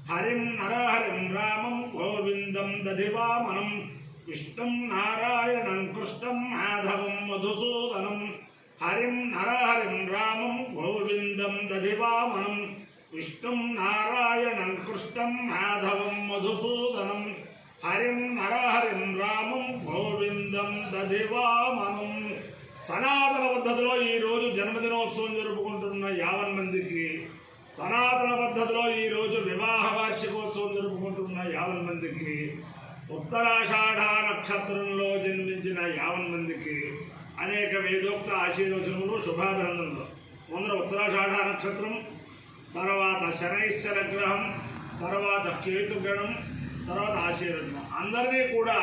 హరిం నరహరిం రామం గోవిందం దధివామనం విష్ణుం నారాయణం కృష్ణం మాధవం మధుసూదనం హరిం నరహరిం రామం గోవిందం దధివామనం విష్ణుం నారాయణం కృష్ణం మాధవం మధుసూదనం హరిం నరహరిం రామం గోవిందం దధివామనం. సనాతన పద్ధతిలో ఈరోజు జన్మదినోత్సవం జరుపుకుంటున్న 50 మందికి, సనాతన పద్ధతిలో ఈరోజు వివాహ వార్షికోత్సవం జరుపుకుంటున్న 50 మందికి, ఉత్తరాషాఢ నక్షత్రంలో జన్మించిన 50 మందికి అనేక వేదోక్త ఆశీర్వచనములు, శుభాభినందనలు. ముందర ఉత్తరాషాఢ నక్షత్రం, తర్వాత శనైశ్వర గ్రహం, తర్వాత కేతుగణం, తర్వాత ఆశీర్వచనం. అందరినీ కూడా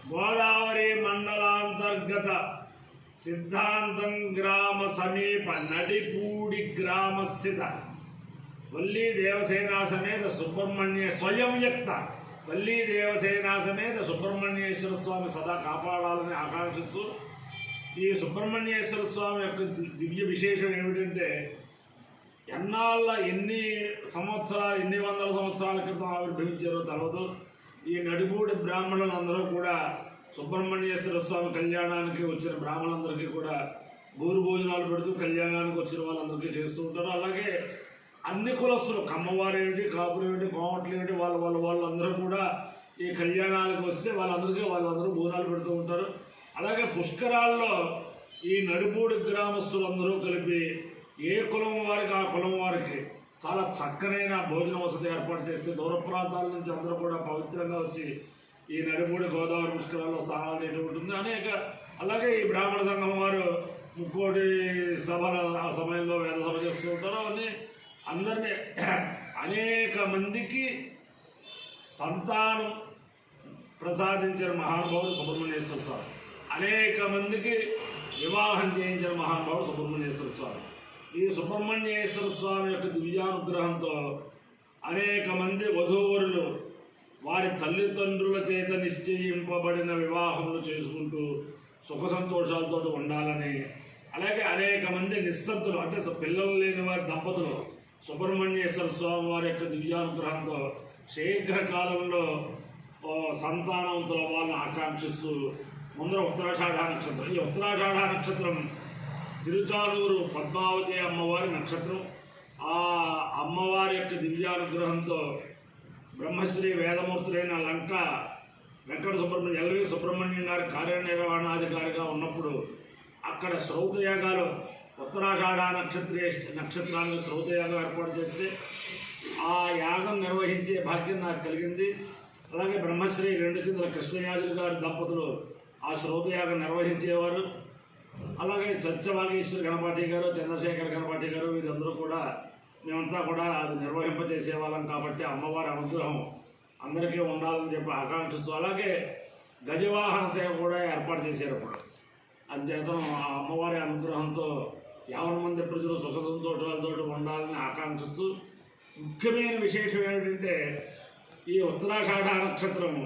గోదావరి మండలాంతర్గత సిద్ధాంతం గ్రామ సమీప నడిపూడి గ్రామ స్థిత వల్లీ దేవసేనా సమేత సుబ్రహ్మణ్య స్వయం వ్యక్త వల్లీ దేవసేనా సమేత సుబ్రహ్మణ్యేశ్వర స్వామి సదా కాపాడాలని ఆకాంక్షిస్తూ, ఈ సుబ్రహ్మణ్యేశ్వర స్వామి యొక్క దివ్య విశేషం ఏమిటంటే, ఎన్ని సంవత్సరాలు, ఎన్ని వందల సంవత్సరాల క్రితం ఆవిర్భవించారో తెలవదు. ఈ నడిపూడి బ్రాహ్మణులందరూ కూడా సుబ్రహ్మణ్యేశ్వర స్వామి కళ్యాణానికి వచ్చిన బ్రాహ్మణులందరికీ కూడా గోరు భోజనాలు పెడుతూ కళ్యాణానికి వచ్చిన వాళ్ళందరికీ చేస్తూ ఉంటారు. అలాగే అన్ని కులస్తులు, కమ్మవారు ఏమిటి, కాపులు ఏమిటి, కోమట్లు ఏమిటి, వాళ్ళందరూ కూడా ఈ కళ్యాణాలకు వస్తే వాళ్ళందరూ భోజనాలు పెడుతూ ఉంటారు. అలాగే పుష్కరాల్లో ఈ నడిపూడి గ్రామస్తులందరూ కలిపి ఏ కులం వారికి ఆ కులం వారికి చాలా చక్కనైన భోజన వసతి ఏర్పాటు చేస్తే దూర ప్రాంతాల నుంచి అందరూ కూడా పవిత్రంగా వచ్చి ఈ నడిపూడి గోదావరి పుష్కరాల్లో స్నానాలు చేయడం ఉంటుంది. అలాగే ఈ బ్రాహ్మణ సంఘం వారు ముక్కోటి సభల ఆ సమయంలో వేద సభ చేస్తూ ఉంటారు. అవన్నీ అందరినీ అనేక మందికి సంతానం ప్రసాదించిన మహానుభావుడు సుబ్రహ్మణ్యేశ్వర స్వామి, అనేక మందికి వివాహం చేయించిన మహానుభావుడు సుబ్రహ్మణ్యేశ్వర స్వామి. ఈ సుబ్రహ్మణ్యేశ్వర స్వామి యొక్క దివ్యానుగ్రహంతో అనేక మంది వధూవరులు వారి తల్లిదండ్రుల చేత నిశ్చయింపబడిన వివాహములు చేసుకుంటూ సుఖ సంతోషాలతో ఉండాలని, అలాగే అనేక మంది నిస్సత్తులు అంటే పిల్లలు లేని వారి దంపతులు సుబ్రహ్మణ్యేశ్వర స్వామి వారి యొక్క దివ్యానుగ్రహంతో శీఘ్రకాలంలో సంతానవంతుల వాళ్ళని ఆకాంక్షిస్తూ ముందర ఉత్తరాషాఢ నక్షత్రం. ఈ ఉత్తరాషాఢ నక్షత్రం తిరుచానూరు పద్మావతి అమ్మవారి నక్షత్రం. ఆ అమ్మవారి యొక్క దివ్యానుగ్రహంతో బ్రహ్మశ్రీ వేదమూర్తులైన లంక వెంకట సుబ్రహ్మణ్యం ఎల్వి సుబ్రహ్మణ్యం గారి కార్యనిర్వహణాధికారిగా ఉన్నప్పుడు అక్కడ శ్రౌతయాగాలు ఉత్తరాషాఢ నక్షత్రానికి శ్రౌతయాగం ఏర్పాటు చేస్తే ఆ యాగం నిర్వహించే భాగ్యం నాకు కలిగింది. అలాగే బ్రహ్మశ్రీ రెండుచింతల కృష్ణయాజులు గారి దంపతులు ఆ శ్రౌతయాగం నిర్వహించేవారు. అలాగే సత్యవాగేశ్వర గణపాటి గారు, చంద్రశేఖర్ గణపాటి గారు, వీరందరూ కూడా మేమంతా కూడా అది నిర్వహింపజేసే వాళ్ళం. కాబట్టి అమ్మవారి అనుగ్రహం అందరికీ ఉండాలని చెప్పి ఆకాంక్షిస్తూ, అలాగే గజవాహన సేవ కూడా ఏర్పాటు చేశారు. అప్పుడు అంచేత ఆ అమ్మవారి అనుగ్రహంతో 50 మంది ప్రజలు సుఖ సంతోషాలతో ఉండాలని ఆకాంక్షిస్తూ, ముఖ్యమైన విశేషం ఏమిటంటే ఈ ఉత్తరాషాఢ నక్షత్రము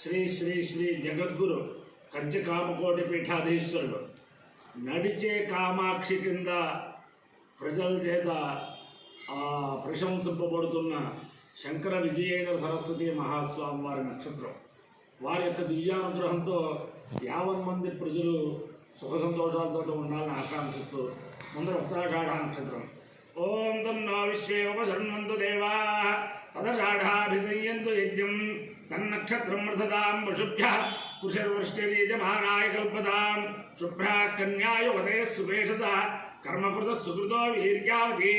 శ్రీ శ్రీ శ్రీ జగద్గురు కంచి కామకోటి పీఠాధీశ్వరుడు నడిచే కామాక్షి కింద ప్రజల చేత ప్రశంసింపబడుతున్న శంకర విజయేంద్ర సరస్వతి మహాస్వామి వారి నక్షత్రం. వారి యొక్క దివ్యానుగ్రహంతో 50 మంది ప్రజలు సుఖ సంతోషాలతో ఉండాలని ఆకాంక్షిస్తూ ముందర ఉత్తరాషాఢ నక్షత్రం. ఓం తన్నో విశ్వే ఉపశృణ్వంతు దేవా తదషాఢాభిసంయంతు యజ్ఞం తన్నక్షత్రం వృధతాం వశుభ్యః పురుషర్వృష్టిరీజమానాయ కల్పతాం శుభ్రా కన్యాయువతే సువేషసః కర్మకృత సుకృతో వీర్యావతి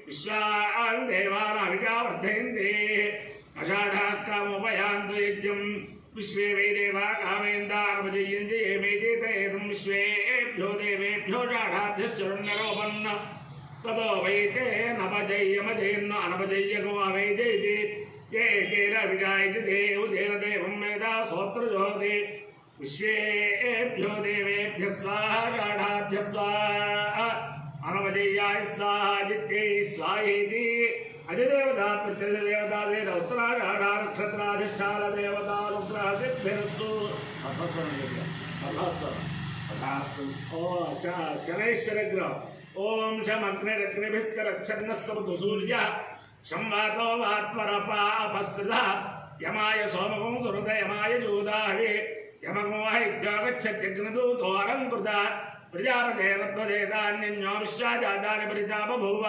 విశ్వాన్ దేవానావిగా వర్ధయంతే అషాఢాకామోపయాంతు యజ్ఞం విశ్వే వై దేవా కామేందానమజయంతి ఏమేదేత ఏతం విశ్వేభ్యో దేవేభ్యో షాఢాభ్యశ్చరుణ్యరోపన్న తతో వైతే నపజయ్యమజయన్న అనపజయ్యకో అవైజయతి ये तेन विजायति देव तेन देवं वेदा सोत्रजोति विश्वेभ्यो देवेभ्यः स्वाहा गाढाभ्यः स्वाहा अनवजय्याय स्वाहा जित्यै स्वाहेति अधिदेवता प्रत्यधिदेवता देवता उत्तराषाढा नक्षत्राधिष्ठान देवता रुद्रासिद्धिरस्तु शनैश्वरग्रह ओम शम अग्निरग्निभिश्चरच्छन्नस्तमतु सूर्यः సంవాతో వాత్వరపాపస్సృత యమాయ సోమకం సుహృదయమాయ జూదాహి యమకో హైభ్యోగచ్చత్యగ్నదూతో అలంకృత ప్రజాపతేరత్వదేతాన్యో విశ్వాజాతాని పరితాపభూవ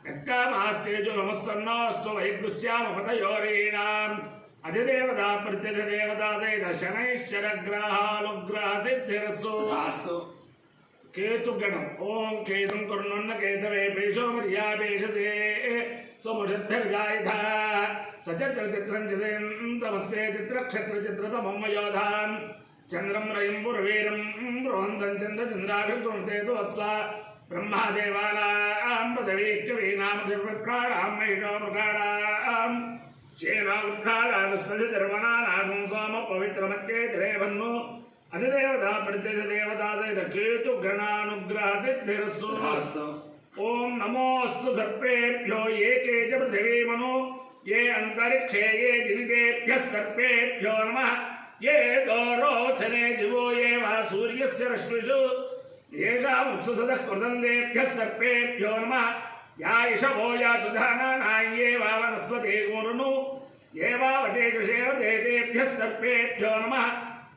యత్కామాస్తేజో నమస్సన్నోస్తు వైగృశ్యామపతయోరీణాం అధిదేవతా ప్రత్యధిదేవతా సైత శనైశ్చరగ్రహాలుగ్రహ సిద్ధిరస్సు కేతుగణం ఓం కేతుం కరుణన్న కేతవే పేషో మర్యాపేషసే సుముషద్భిర్గాయుధ సచత్ర చిత్రం చిత్రంతమస్యే చిత్రక్షత్ర చిత్రతమం యోధాం చంద్రం రయం పురవీరం బృహంతం చంద్రచంద్రాభిర్గృంతేతు వస్వ బ్రహ్మాదేవానాం పదవీష్ఠవీనామ చిర్వృక్షాణాం మహిషోమృగాణాం క్షీరావృక్షాణాగస్సర్వనానాగం సోమ పవిత్రమత్యేతిరేవన్ను అధిదేవతా ప్రత్యధిదేవతా సైత కేతు గణానుగ్రహ సిద్ధిరస్సు ఓం నమోస్తు సర్పేభ్యో ఏకే చ పృథివీమను ఏ అంతరిక్షే ఏ దివిదేభ్యః సర్పేభ్యో నమః ఏ దోరోచనే దివో ఏ వా సూర్యస్య రశ్మిషు ఏషాముత్సు సదః కృతందేభ్యః సర్పేభ్యో నమః యా ఇషవో యాతు ధానానాయ్యే వా వనస్వతే గురును ఏ వా వటేషు శేరదేతేభ్యః సర్పేభ్యో నమః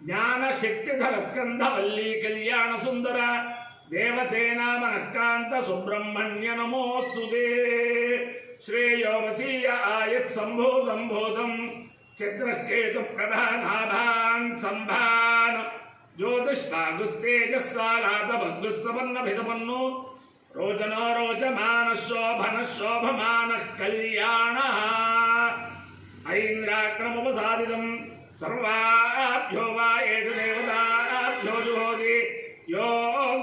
జ్ఞానశక్తిధర స్కంధవల్లీ కళ్యాణ సుందర దేవసేనా మనఃకాంత సుబ్రహ్మణ్య నమోస్తుతే శ్రేయో వసీయ ఆయత్ సంభోగం భూతం చిత్రకేతు ప్రభానాభాన్ సంభాన్ జ్యోతిష్మాగుస్తేజస్వాలాతమగ్గుస్తపన్నభితపన్ను రోచనో రోచమాన శోభన శోభమాన కళ్యాణ ఐంద్రాగ్రముపసాదితం సర్వాభ్యో వా ఏషు దేవతాభ్యో జుహోతి యో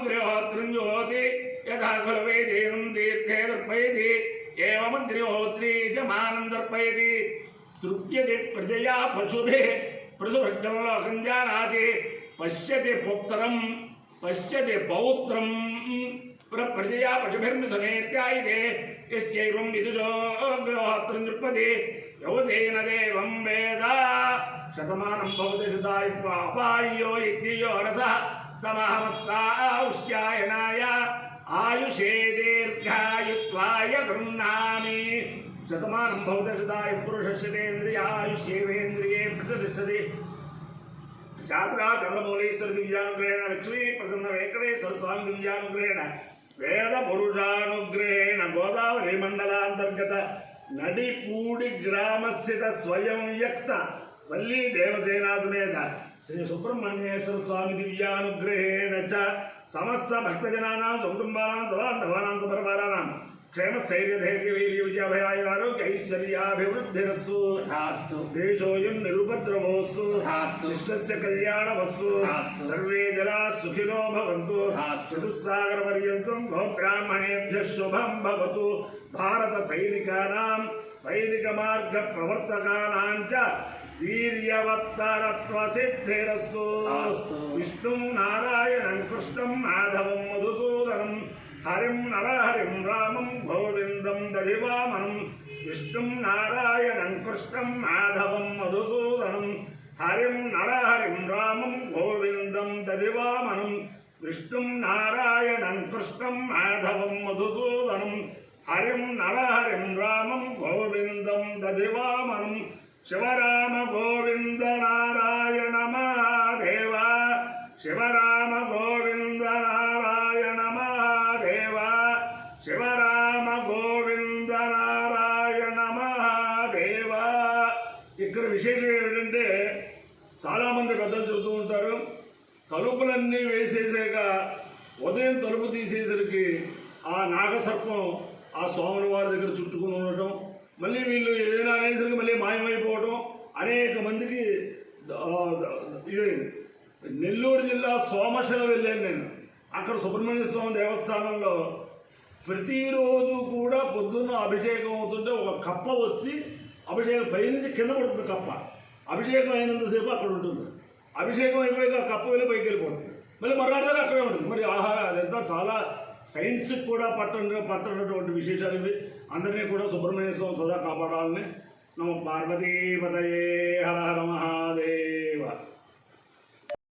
గృహోత్రం జుహోతి యథా ఖలు వేదేనం తీర్థే దర్పయతి ఏవమగ్నిహోత్రీ జమానం దర్పయతి తృప్యతే ప్రజయా పశుభిః పశుభృగ్గం లోకం జానాతి పశ్యతి పుత్రం పశ్యతి పౌత్రం ప్రజయా పశుభిర్మిథునేత్యాయితే యస్యైవం విదుషో గృహోత్రం దృక్పతి యౌతేన దేవం వేద శతమానం భవతి శతాయుపాయో యజ్ఞయో రసః తమహమస్వాఉష్యాయనాయ ఆయుషే దీర్ఘాయుత్వాయ గృహ్ణామి శతమానం భవతి శతాయు పురుషస్యేంద్రియాయుష్యేవేంద్రియే ప్రతిష్టతి శాస్త్రా చంద్రమౌళీశ్వర దివ్యానుగ్రహేణ లక్ష్మీ ప్రసన్న వెంకటేశ్వర స్వామి దివ్యానుగ్రహేణ వేద పురుషానుగ్రహేణ గోదావరి మండలాంతర్గత నడిపూడి గ్రామస్థిత స్వయం వ్యక్త వల్లీ దేవసేనా సమేత శ్రీ సుబ్రహ్మణ్యేశ్వర స్వామి దివ్యానుగ్రహేణ చ సమస్త భక్తజనానాం కుటుంబానాం సబాంధవానాం సపరివారానాం క్షేమస్థైర్యధైర్యవీర్య విజయాభయాయురారోగ్య ఐశ్వర్యాభివృద్ధిరస్తు దేశోయం నిరుపద్రవోస్తు విశ్వస్య కళ్యాణవస్తు సర్వే జనా సుఖినో భవంతు చతుస్సాగర పర్యంతం గోబ్రాహ్మణేభ్యః శుభం భవతు భారత సైనికానాం వైదిక మార్గ ప్రవర్తకానాం చ వీర్యవత్తరత్వ సిద్ధిరస్తు విష్ణుం నారాయణం కృష్ణం మాధవం మధుసూదనం హరిం నరహరిం రామం గోవిందం దధివామనం విష్ణుం నారాయణం కృష్ణం మాధవం మధుసూదనం హరిం నరహరిం రామం గోవిందం దధివామనం విష్ణుం నారాయణం కృష్ణం మాధవం మధుసూదనం హరిం నరహరిం రామం గోవిందం దధివామనం శివరామ గోవింద నారాయణ మహాదేవ శివరామ గోవింద నారాయణ మహాదేవ శివరామ గోవింద నారాయణ మహాదేవ. ఇక్కడ విశేషం ఏమిటంటే చాలామంది పెద్దలు చెబుతూ ఉంటారు, తలుపులన్నీ వేసేసాక ఉదయం తలుపు తీసేసరికి ఆ నాగసర్పం ఆ స్వాముల వారి దగ్గర చుట్టుకుని ఉండటం, మళ్ళీ వీళ్ళు ఏదైనా అనేసరికి మళ్ళీ మాయమైపోవటం అనేక మందికి. ఇది నెల్లూరు జిల్లా సోమశిల వెళ్ళాను నేను. అక్కడ సుబ్రహ్మణ్య స్వామి దేవస్థానంలో ప్రతిరోజు కూడా పొద్దున్న అభిషేకం అవుతుంటే ఒక కప్ప వచ్చి అభిషేకం పైనుంచి కింద పడుతుంది కప్ప. అభిషేకం అయినంతసేపు అక్కడ ఉంటుంది, అభిషేకం అయిపోయాక ఆ కప్ప వెళ్ళి పైకి వెళ్ళిపోతుంది, మళ్ళీ మర్నాడు అక్కడే ఉంటుంది. మరి ఆహారం అదంతా చాలా సైన్స్కి కూడా పట్టనటువంటి విశేషాలు ఇవి. అందరినీ కూడా సుబ్రహ్మణ్య స్వామి సదా కాపాడాలని. నమ పార్వతీపతయే హర హర మహాదేవ్.